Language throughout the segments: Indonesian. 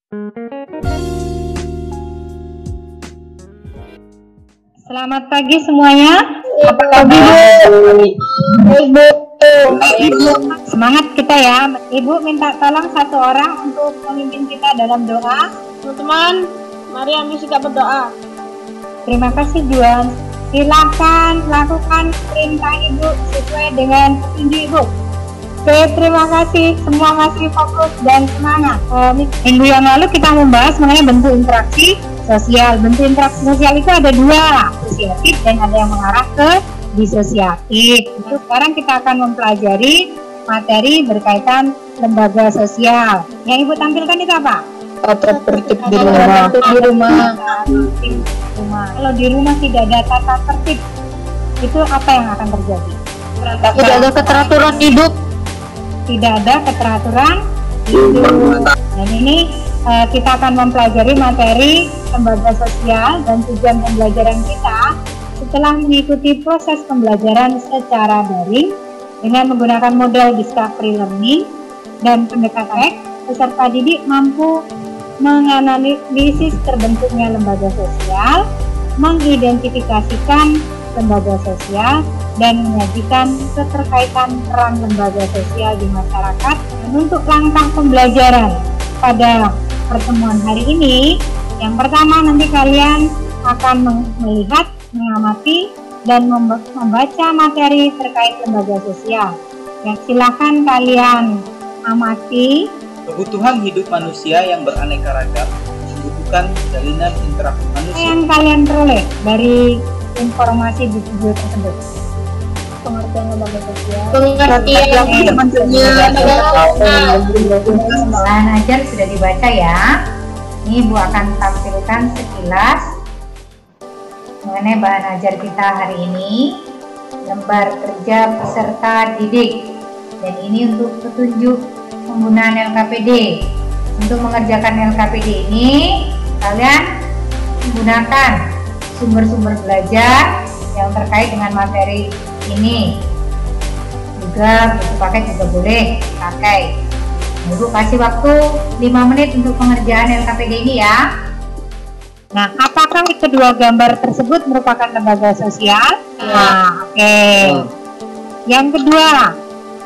Selamat pagi semuanya. Apa kabar, Ibu? Semangat kita ya. Ibu minta tolong satu orang untuk memimpin kita dalam doa. Teman-teman, mari ambil sikap berdoa. Terima kasih Juan. Silakan lakukan perintah Ibu sesuai dengan petunjuk Ibu. Oke, terima kasih. Semua masih fokus dan semangat. Minggu yang lalu kita membahas mengenai bentuk interaksi sosial. Bentuk interaksi sosial itu ada dua, asosiatif dan ada yang mengarah ke disosiatif. Itu sekarang kita akan mempelajari materi berkaitan lembaga sosial. Yang Ibu tampilkan itu apa? Tata tertib di rumah. Kalau di rumah tidak ada tata tertib, itu apa yang akan terjadi? Tidak ada keteraturan hidup. Tidak ada keteraturan hidup. Dan ini kita akan mempelajari materi lembaga sosial dan tujuan pembelajaran kita setelah mengikuti proses pembelajaran secara daring dengan menggunakan model discovery learning dan pendekatan peserta didik mampu menganalisis terbentuknya lembaga sosial, mengidentifikasikan lembaga sosial, dan menyajikan keterkaitan peran lembaga sosial di masyarakat. Dan untuk langkah pembelajaran pada pertemuan hari ini, yang pertama nanti kalian akan melihat, mengamati, dan membaca materi terkait lembaga sosial. Ya, silakan kalian amati. Kebutuhan hidup manusia yang beraneka ragam membutuhkan jalinan interaksi manusia. Yang kalian peroleh dari informasi di video tersebut. Pengertian lembaga sosial. Bahan ajar sudah dibaca ya. Ini Ibu akan tampilkan sekilas mengenai bahan ajar kita hari ini, lembar kerja peserta didik. Dan ini untuk petunjuk penggunaan LKPD. Untuk mengerjakan LKPD ini, kalian menggunakan sumber-sumber belajar yang terkait dengan materi ini. Juga buku paket juga boleh pakai. Ibu kasih waktu 5 menit untuk pengerjaan LKPD ini ya. Nah, apakah kedua gambar tersebut merupakan lembaga sosial? Nah, oke. Yang kedua,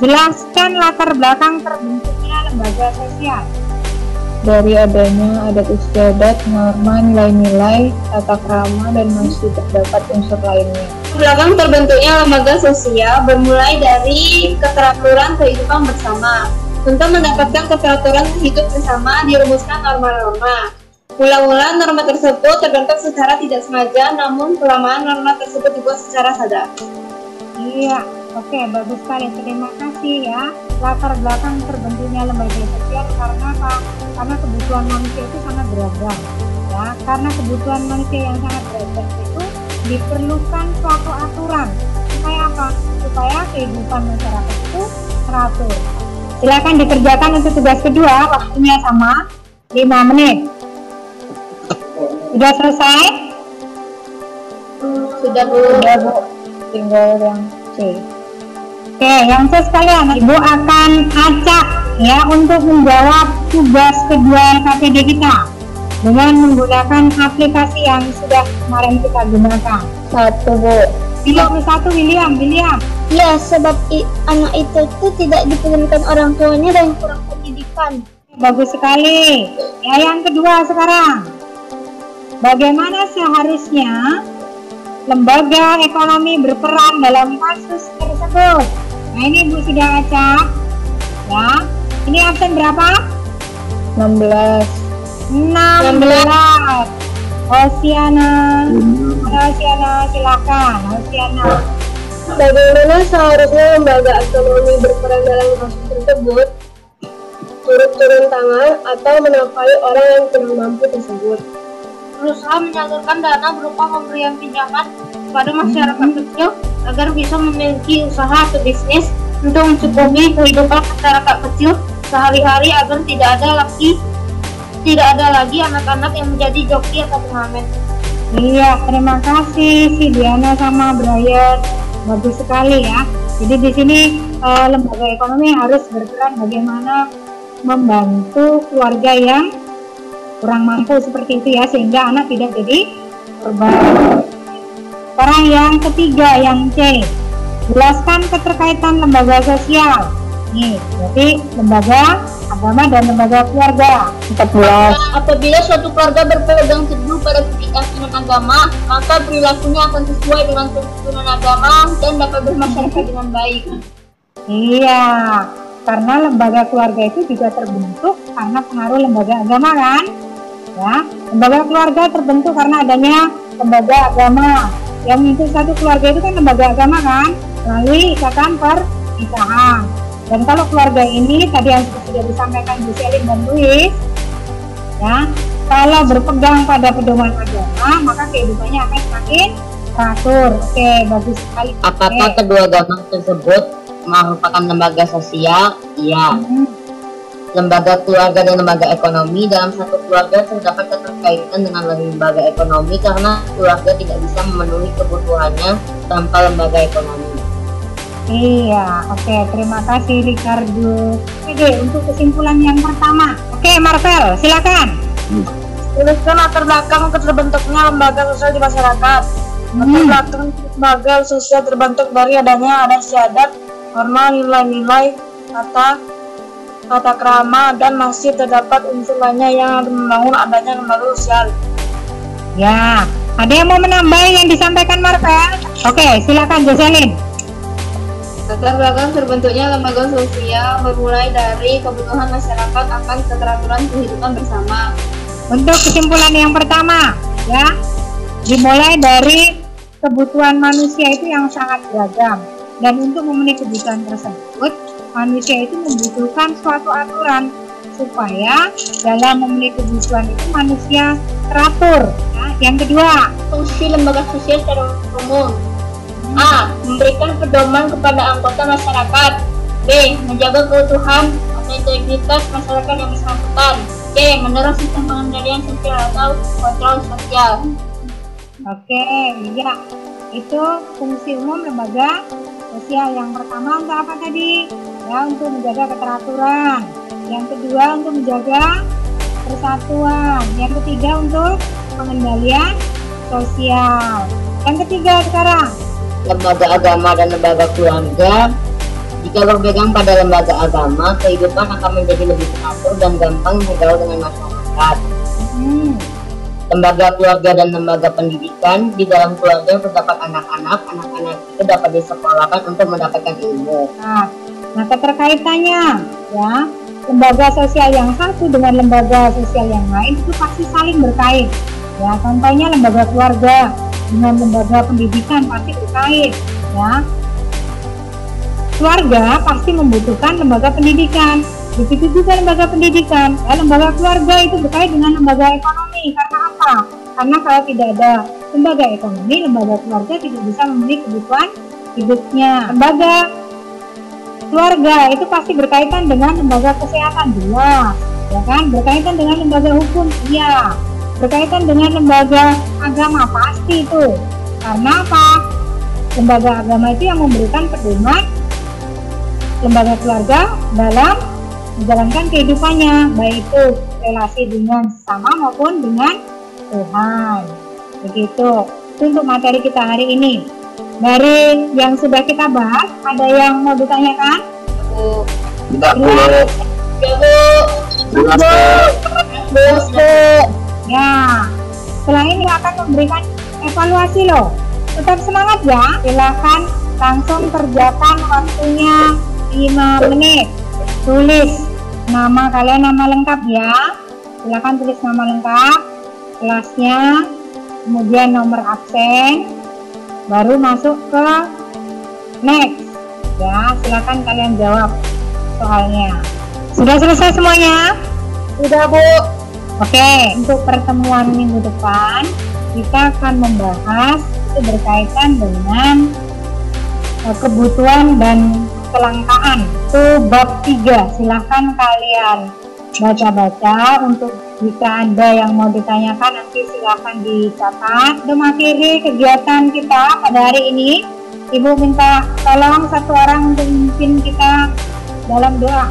jelaskan latar belakang terbentuknya lembaga sosial. Dari adanya adat istiadat, norma, nilai-nilai, tata krama, dan masih terdapat unsur lainnya. Belakang terbentuknya lembaga sosial bermulai dari keteraturan kehidupan bersama. Untuk mendapatkan keteraturan hidup bersama, dirumuskan norma-norma. Mula-mula norma tersebut terbentuk secara tidak sengaja, namun kelamaan norma tersebut dibuat secara sadar. Iya, oke, bagus sekali. Terima kasih ya. Latar belakang terbentuknya lembaga sosial karena apa? Karena kebutuhan manusia itu sangat beragam. Ya, karena kebutuhan manusia yang sangat beragam itu diperlukan suatu aturan. Supaya apa? Supaya kehidupan masyarakat itu teratur. Silakan dikerjakan untuk tugas kedua, waktunya sama 5 menit. Sudah selesai? Sudah Bu. Tinggal yang C. Oke, yang C sekalian, Ibu akan acak ya untuk menjawab tugas kedua LKPD kita dengan menggunakan aplikasi yang sudah kemarin kita gunakan. 1 Bu. William. Ya, sebab anak itu tidak dipikirkan orang tuanya dan kurang pendidikan. Bagus sekali. Ya, yang kedua sekarang. Bagaimana seharusnya lembaga ekonomi berperan dalam kasus tersebut? Nah, ini Bu sudah acak. Ya. Ini absen berapa? 16. 16. Hosiana, silakan. Hosiana. Bagaimana seharusnya lembaga ekonomi berperan dalam kasus tersebut? Turun tangan atau menafkahi orang yang kurang mampu tersebut. Berusaha menyalurkan dana berupa pemberian pinjaman kepada masyarakat kecil agar bisa memiliki usaha atau bisnis untuk mencukupi kehidupan masyarakat kecil sehari-hari agar tidak ada lagi anak-anak yang menjadi joki atau pengamen. Iya, terima kasih si Diana sama Brian. Bagus sekali ya. Jadi di sini lembaga ekonomi harus berperan bagaimana membantu keluarga yang kurang mampu seperti itu ya, sehingga anak tidak jadi korban. Sekarang yang ketiga, yang C, jelaskan keterkaitan lembaga sosial. Nih, berarti lembaga agama dan lembaga keluarga. 14. Apabila suatu keluarga berpegang teguh pada keyakinan agama, maka perilakunya akan sesuai dengan tuntunan agama dan dapat bermasyarakat dengan baik. Iya, karena lembaga keluarga itu juga terbentuk karena pengaruh lembaga agama kan? Ya, lembaga keluarga terbentuk karena adanya lembaga agama. Yang itu satu keluarga itu kan lembaga agama kan, melalui ikatan pernikahan. Dan kalau keluarga ini tadi yang sudah disampaikan Bu Selin dan Luis, ya, kalau berpegang pada pedoman agama, maka kehidupannya akan semakin teratur. Oke, bagus sekali. Apakah kedua agama tersebut merupakan lembaga sosial? Iya. Lembaga keluarga dan lembaga ekonomi, dalam satu keluarga terdapat keterkaitan dengan lembaga ekonomi karena keluarga tidak bisa memenuhi kebutuhannya tanpa lembaga ekonomi. Iya, oke, terima kasih Ricardo. Oke, untuk kesimpulan yang pertama. Oke, Marvel, silakan. Tuliskan latar belakang terbentuknya lembaga sosial di masyarakat. Latar belakang lembaga sosial terbentuk dari adanya adat istiadat, norma, nilai-nilai, tata krama, dan masih terdapat unsur lainnya yang membangun adanya lembaga sosial. Ya, ada yang mau menambah yang disampaikan Marvel? Oke, silakan Jocelyn. Latar belakang terbentuknya lembaga sosial bermulai dari kebutuhan masyarakat akan keteraturan kehidupan bersama. Untuk kesimpulan yang pertama, ya, dimulai dari kebutuhan manusia itu yang sangat beragam, dan untuk memenuhi kebutuhan tersebut, manusia itu membutuhkan suatu aturan supaya dalam memenuhi kebutuhan itu manusia teratur. Nah, yang kedua, Fungsi lembaga sosial secara umum: A. Memberikan pedoman kepada anggota masyarakat. B. Menjaga keutuhan atau integritas masyarakat yang bersangkutan. C. Mendorong sistem pengendalian sosial atau kontrol sosial. oke, iya, itu fungsi umum lembaga sosial. Yang pertama untuk apa tadi? Ya, untuk menjaga keteraturan. Yang kedua untuk menjaga persatuan. Yang ketiga untuk pengendalian sosial. Yang ketiga sekarang, Lembaga agama dan lembaga keluarga. Jika berpegang pada lembaga agama, kehidupan akan menjadi lebih teratur dan gampang bergaul dengan masyarakat. Lembaga keluarga dan lembaga pendidikan. Di dalam keluarga terdapat anak-anak itu dapat disekolahkan untuk mendapatkan ilmu. nah keterkaitannya, ya, lembaga sosial yang satu dengan lembaga sosial yang lain itu pasti saling berkait. Ya, contohnya lembaga keluarga dengan lembaga pendidikan pasti berkait, ya. Keluarga pasti membutuhkan lembaga pendidikan, begitu juga lembaga pendidikan. Ya, lembaga keluarga itu berkait dengan lembaga ekonomi. Karena apa? Karena kalau tidak ada lembaga ekonomi, lembaga keluarga tidak bisa memenuhi kebutuhan hidupnya. Lembaga keluarga itu pasti berkaitan dengan lembaga kesehatan, jelas, ya kan? Berkaitan dengan lembaga hukum, iya. Berkaitan dengan lembaga agama, pasti itu. Karena apa? Lembaga agama itu yang memberikan pedoman lembaga keluarga dalam menjalankan kehidupannya, baik itu relasi dengan sesama maupun dengan Tuhan. Begitu. Untuk materi kita hari ini. Dari yang sudah kita bahas, ada yang mau ditanyakan? Tidak Ya, setelah ini akan memberikan evaluasi loh. Tetap semangat ya. Silahkan langsung kerjakan waktunya 5 menit. Tulis nama kalian, nama lengkap ya. Silahkan tulis nama lengkap, kelasnya, kemudian nomor absen, baru masuk ke next. Ya, silahkan kalian jawab soalnya. Sudah selesai semuanya? Sudah, Bu. Oke, untuk pertemuan minggu depan kita akan membahas itu berkaitan dengan kebutuhan dan kelangkaan. Itu bab 3. Silahkan kalian baca-baca. Untuk jika ada yang mau ditanyakan nanti silahkan dicatat. Untuk mengakhiri kegiatan kita pada hari ini, Ibu minta tolong satu orang untuk memimpin kita dalam doa.